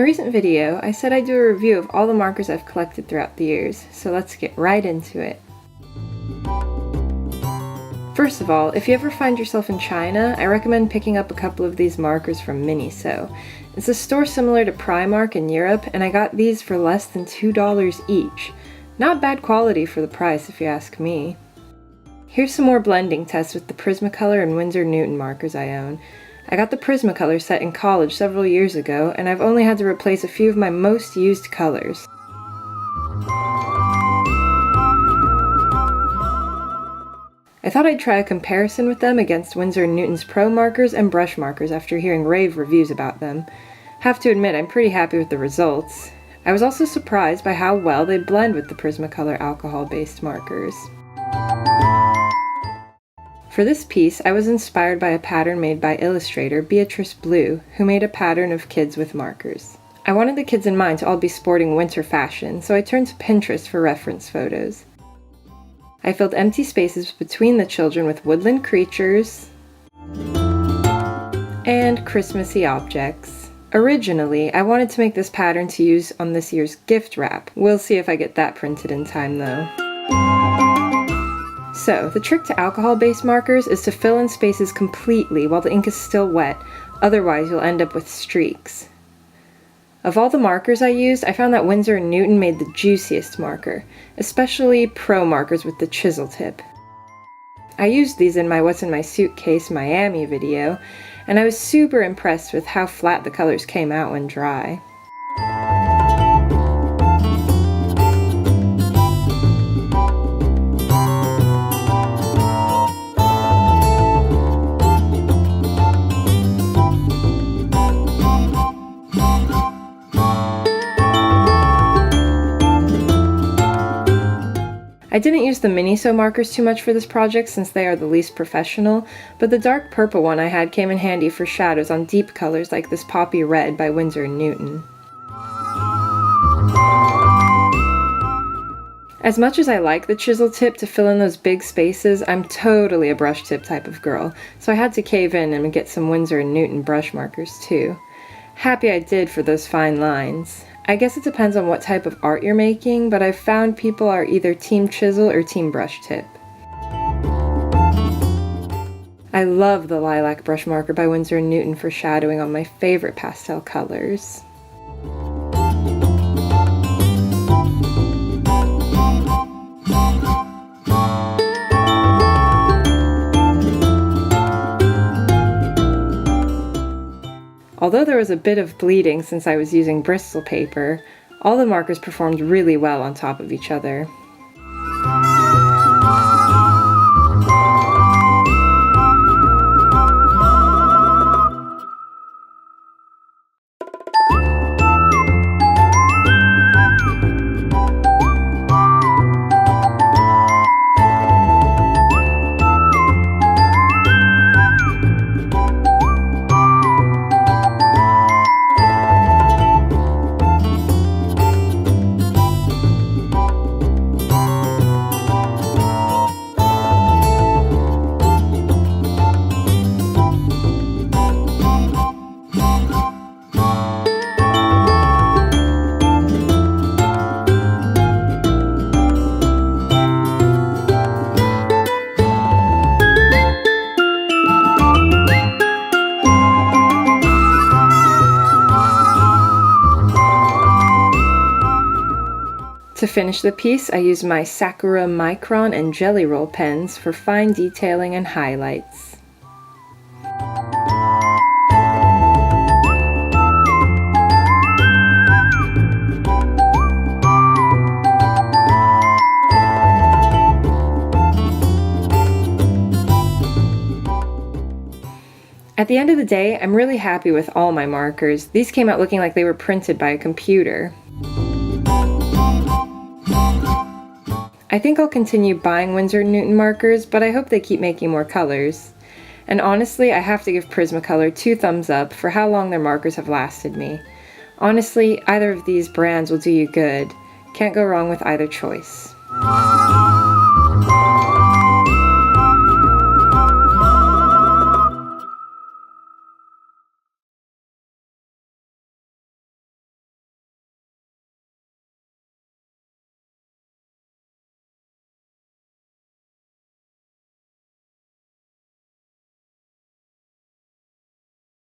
recent video, I said I'd do a review of all the markers I've collected throughout the years, so let's get right into it. First of all, if you ever find yourself in China, I recommend picking up a couple of these markers from Miniso. It's a store similar to Primark in Europe, and I got these for less than $2 each. Not bad quality for the price if you ask me. Here's some more blending tests with the Prismacolor and Winsor Newton markers I own. I got the Prismacolor set in college several years ago, and I've only had to replace a few of my most used colors. I thought I'd try a comparison with them against Winsor & Newton's Promarkers and brush markers after hearing rave reviews about them. Have to admit, I'm pretty happy with the results. I was also surprised by how well they blend with the Prismacolor alcohol-based markers. For this piece, I was inspired by a pattern made by illustrator Beatrice Blue, who made a pattern of kids with markers. I wanted the kids in mind to all be sporting winter fashion, so I turned to Pinterest for reference photos. I filled empty spaces between the children with woodland creatures and Christmassy objects. Originally, I wanted to make this pattern to use on this year's gift wrap. We'll see if I get that printed in time though. So, the trick to alcohol-based markers is to fill in spaces completely while the ink is still wet, otherwise you'll end up with streaks. Of all the markers I used, I found that Winsor & Newton made the juiciest marker, especially Promarkers with the chisel tip. I used these in my What's in My Suitcase Miami video, and I was super impressed with how flat the colors came out when dry. I didn't use the Miniso markers too much for this project since they are the least professional, but the dark purple one I had came in handy for shadows on deep colors like this poppy red by Winsor & Newton. As much as I like the chisel tip to fill in those big spaces, I'm totally a brush tip type of girl, so I had to cave in and get some Winsor & Newton brush markers too. Happy I did for those fine lines. I guess it depends on what type of art you're making, but I've found people are either team chisel or team brush tip. I love the Lilac brush marker by Winsor & Newton for shadowing on my favorite pastel colors. Although there was a bit of bleeding since I was using Bristol paper, all the markers performed really well on top of each other. To finish the piece, I used my Sakura Micron and Jelly Roll pens for fine detailing and highlights. At the end of the day, I'm really happy with all my markers. These came out looking like they were printed by a computer. I think I'll continue buying Winsor & Newton markers, but I hope they keep making more colors. And honestly, I have to give Prismacolor 2 thumbs up for how long their markers have lasted me. Honestly, either of these brands will do you good. Can't go wrong with either choice.